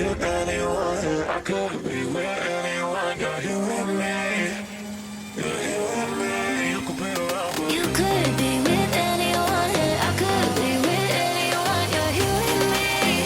with anyone. I could be with anyone. You're here with me. You're here with me. You could be around with me. You could be with anyone. I could be with anyone. You're here with me.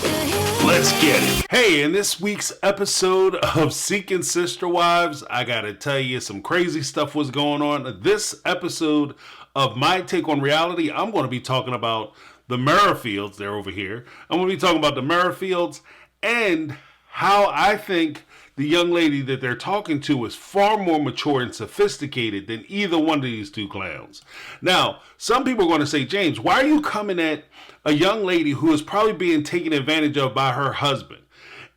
You're here with me. Let's get it. Hey, in this week's episode of Seeking Sister Wives, I gotta tell you some crazy stuff was going on. This episode of My Take on Reality, I'm going to be talking about the Merrifields. They're over here. I'm going to be talking about the Merrifields and how I think the young lady that they're talking to is far more mature and sophisticated than either one of these two clowns. Now, some people are going to say, James, why are you coming at a young lady who is probably being taken advantage of by her husband?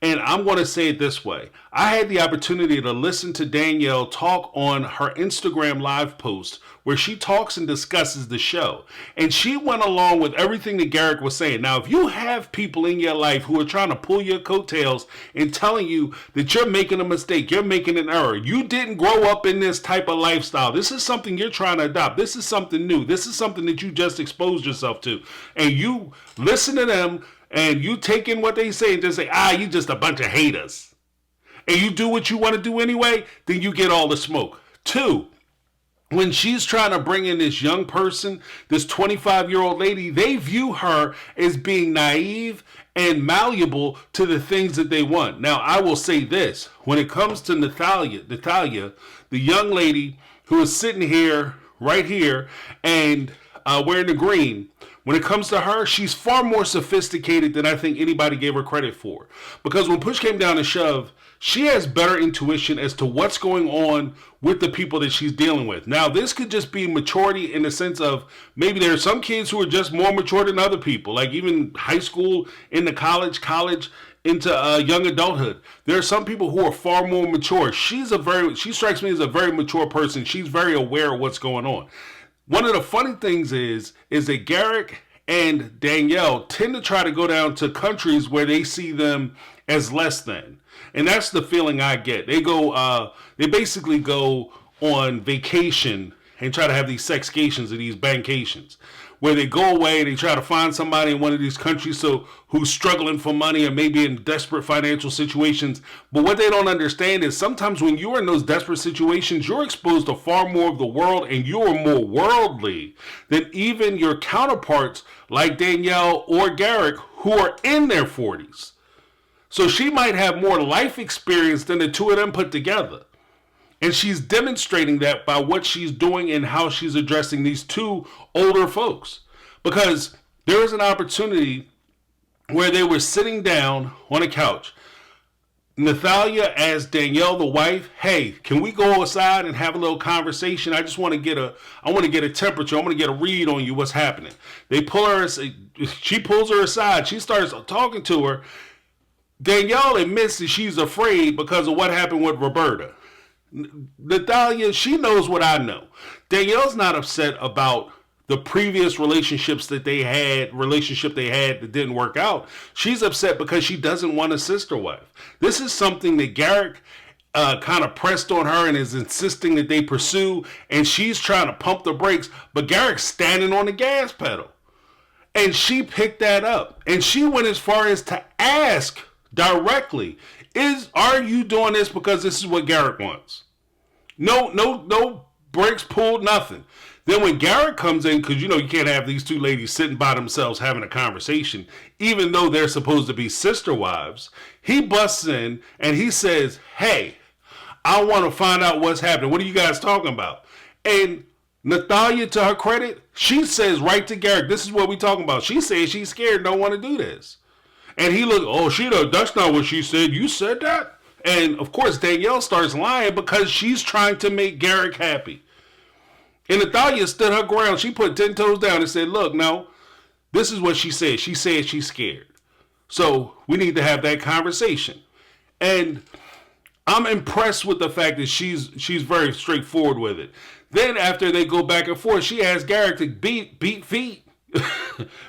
And I'm going to say it this way. I had the opportunity to listen to Danielle talk on her Instagram live post where she talks and discusses the show. And she went along with everything that Garrick was saying. Now, if you have people in your life who are trying to pull your coattails and telling you that you're making a mistake, you're making an error, you didn't grow up in this type of lifestyle. This is something you're trying to adopt. This is something new. This is something that you just exposed yourself to. And you listen to them and you take in what they say and just say, you just a bunch of haters. And you do what you want to do anyway, then you get all the smoke. Two, when she's trying to bring in this young person, this 25-year-old lady, they view her as being naive and malleable to the things that they want. Now, I will say this. When it comes to Natalia, the young lady who is sitting here, right here, and wearing the green, when it comes to her, she's far more sophisticated than I think anybody gave her credit for. Because when push came down to shove, she has better intuition as to what's going on with the people that she's dealing with. Now, this could just be maturity in the sense of maybe there are some kids who are just more mature than other people, like even high school into college into young adulthood. There are some people who are far more mature. She strikes me as a very mature person. She's very aware of what's going on. One of the funny things is that Garrick and Danielle tend to try to go down to countries where they see them as less than. And that's the feeling I get. They basically go on vacation and try to have these sexcations or these bankations where they go away, they try to find somebody in one of these countries who's struggling for money and maybe in desperate financial situations. But what they don't understand is sometimes when you're in those desperate situations, you're exposed to far more of the world and you are more worldly than even your counterparts like Danielle or Garrick who are in their 40s. So she might have more life experience than the two of them put together. And she's demonstrating that by what she's doing and how she's addressing these two older folks. Because there was an opportunity where they were sitting down on a couch. Nathalia asked Danielle, the wife, hey, can we go aside and have a little conversation? I want to get a temperature. I want to get a read on you. What's happening? She pulls her aside. She starts talking to her. Danielle admits that she's afraid because of what happened with Roberta. Nathalia, she knows what I know. Danielle's not upset about the previous relationship they had that didn't work out. She's upset because she doesn't want a sister wife. This is something that Garrick kind of pressed on her and is insisting that they pursue, and she's trying to pump the brakes, but Garrick's standing on the gas pedal. And she picked that up, and she went as far as to ask directly, are you doing this because this is what Garrick wants? No brakes pulled, nothing. Then when Garrick comes in, because you can't have these two ladies sitting by themselves having a conversation, even though they're supposed to be sister wives, he busts in and he says, hey, I want to find out what's happening. What are you guys talking about? And Nathalia, to her credit, she says right to Garrick, this is what we talking about. She says she's scared, don't want to do this. And he looked, that's not what she said. You said that? And, of course, Danielle starts lying because she's trying to make Garrick happy. And Nathalia stood her ground. She put 10 toes down and said, look, no, this is what she said. She said she's scared. So we need to have that conversation. And I'm impressed with the fact that she's very straightforward with it. Then after they go back and forth, she asks Garrick to beat feet.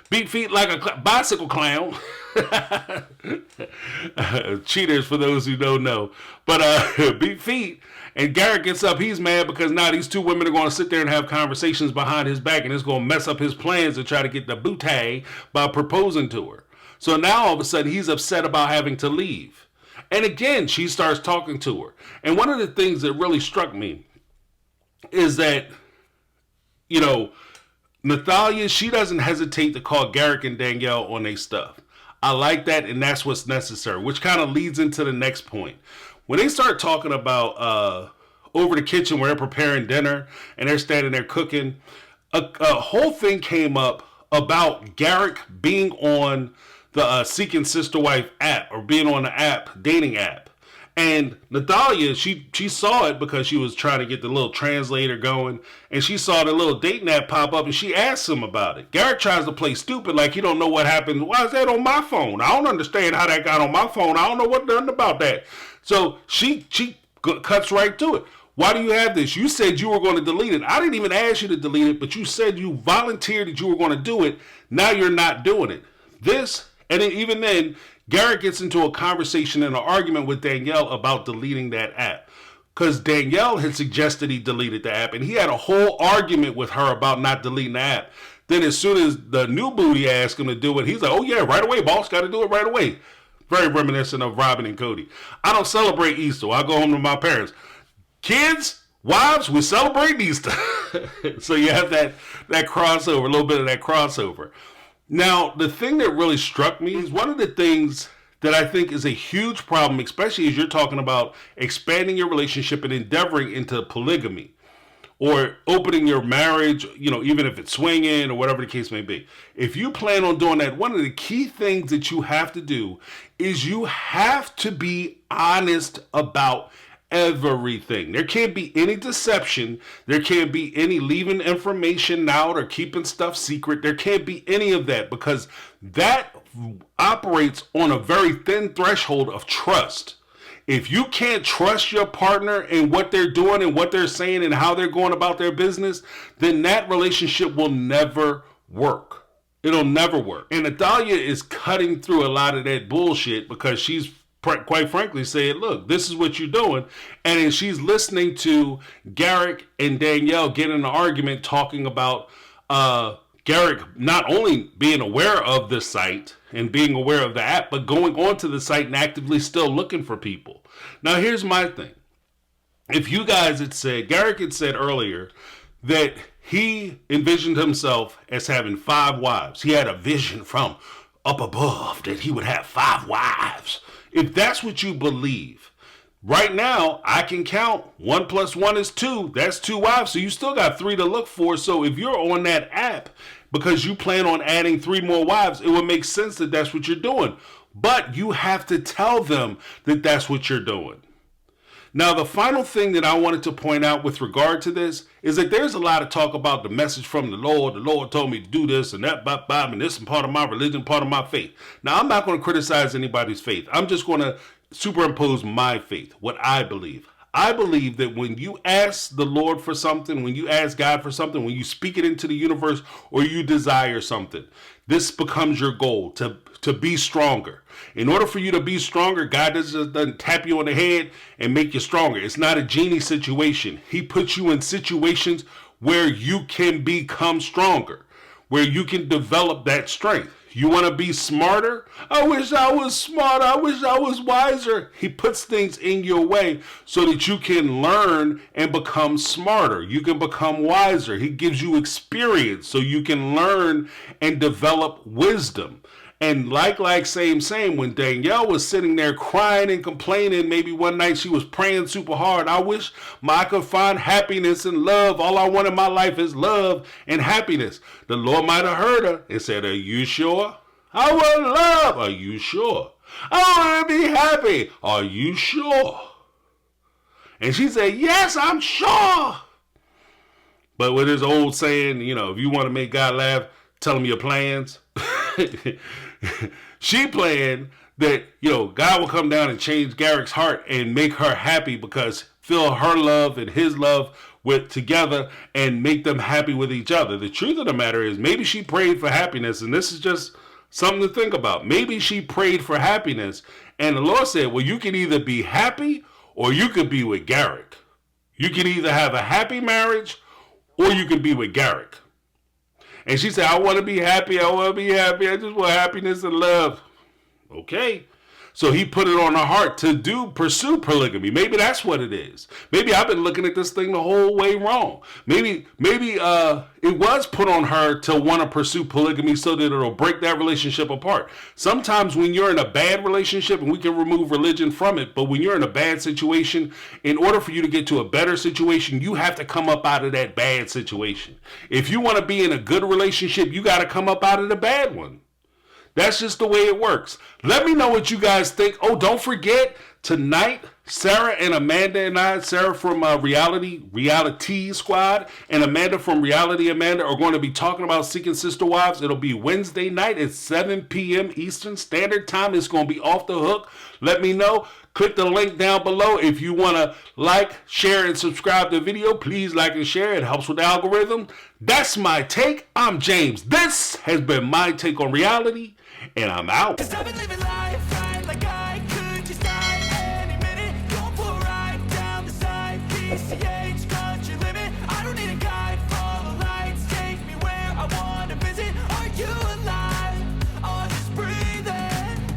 Beat feet like a bicycle clown. Cheaters for those who don't know. But beat feet. And Garrick gets up. He's mad because now these two women are going to sit there and have conversations behind his back, and it's going to mess up his plans to try to get the bootay by proposing to her. So now all of a sudden he's upset about having to leave. And again, she starts talking to her. And one of the things that really struck me is that, you know, Nathalia, she doesn't hesitate to call Garrick and Danielle on their stuff. I like that, and that's what's necessary, which kind of leads into the next point. When they start talking about over the kitchen where they're preparing dinner and they're standing there cooking, a whole thing came up about Garrick being on the Seeking Sister Wife app, or being on the app, dating app. And Nathalia, she saw it because she was trying to get the little translator going, and she saw the little dating app pop up, and she asked him about it. Garrick tries to play stupid like he don't know what happened. Why is that on my phone? I don't understand how that got on my phone. I don't know nothing about that. So she cuts right to it. Why do you have this? You said you were going to delete it. I didn't even ask you to delete it, but you said you volunteered that you were going to do it. Now you're not doing it. And then even then, Garrick gets into a conversation and an argument with Danielle about deleting that app. Because Danielle had suggested he deleted the app, and he had a whole argument with her about not deleting the app. Then as soon as the new booty asked him to do it, he's like, oh yeah, right away, boss, got to do it right away. Very reminiscent of Robin and Cody. I don't celebrate Easter. I go home to my parents. Kids, wives, we celebrate Easter. So you have that crossover, a little bit of that crossover. Now, the thing that really struck me is one of the things that I think is a huge problem, especially as you're talking about expanding your relationship and endeavoring into polygamy or opening your marriage, you know, even if it's swinging or whatever the case may be. If you plan on doing that, one of the key things that you have to do is you have to be honest about everything. There can't be any deception. There can't be any leaving information out or keeping stuff secret. There can't be any of that, because that operates on a very thin threshold of trust. If you can't trust your partner and what they're doing and what they're saying and how they're going about their business, then that relationship will never work. It'll never work. And Natalia is cutting through a lot of that bullshit because she's quite frankly saying, look, this is what you're doing. And then she's listening to Garrick and Danielle get in an argument talking about Garrick not only being aware of the site and being aware of the app, but going onto the site and actively still looking for people. Now, here's my thing. If you guys had said, Garrick had said earlier that he envisioned himself as having 5 wives. He had a vision from up above that he would have 5 wives. If that's what you believe, right now, I can count 1 + 1 is 2. That's 2 wives. So you still got 3 to look for. So if you're on that app because you plan on adding 3 more wives, it would make sense that that's what you're doing. But you have to tell them that that's what you're doing. Now, the final thing that I wanted to point out with regard to this is that there's a lot of talk about the message from the Lord. The Lord told me to do this and that, and this is part of my religion, part of my faith. Now, I'm not going to criticize anybody's faith. I'm just going to superimpose my faith, what I believe. I believe that when you ask the Lord for something, when you ask God for something, when you speak it into the universe, or you desire something, this becomes your goal, to be stronger. In order for you to be stronger, God doesn't tap you on the head and make you stronger. It's not a genie situation. He puts you in situations where you can become stronger, where you can develop that strength. You want to be smarter? I wish I was smarter. I wish I was wiser. He puts things in your way so that you can learn and become smarter. You can become wiser. He gives you experience so you can learn and develop wisdom. And like, same, when Danielle was sitting there crying and complaining, maybe one night she was praying super hard, I wish I could find happiness and love. All I want in my life is love and happiness. The Lord might have heard her and said, are you sure? I want love. Are you sure? I want to be happy. Are you sure? And she said, yes, I'm sure. But with his old saying, you know, if you want to make God laugh, tell him your plans. She planned that, you know, God will come down and change Garrick's heart and make her happy, because fill her love and his love with together and make them happy with each other. The truth of the matter is, maybe she prayed for happiness, and this is just something to think about. Maybe she prayed for happiness, and the Lord said, well, you can either be happy or you could be with Garrick. You can either have a happy marriage or you can be with Garrick. And she said, I want to be happy. I want to be happy. I just want happiness and love. Okay. So he put it on her heart to pursue polygamy. Maybe that's what it is. Maybe I've been looking at this thing the whole way wrong. Maybe it was put on her to want to pursue polygamy so that it'll break that relationship apart. Sometimes when you're in a bad relationship, and we can remove religion from it, but when you're in a bad situation, in order for you to get to a better situation, you have to come up out of that bad situation. If you want to be in a good relationship, you got to come up out of the bad one. That's just the way it works. Let me know what you guys think. Oh, don't forget, tonight, Sarah and Amanda and I, Sarah from Realitea Squad and Amanda from Reality Amanda are going to be talking about Seeking Sister Wives. It'll be Wednesday night at 7 p.m. Eastern Standard Time. It's going to be off the hook. Let me know. Click the link down below. If you want to like, share, and subscribe to the video, please like and share. It helps with the algorithm. That's my take. I'm James. This has been My Take on Reality, and I'm out. 'Cause I've been living life right like I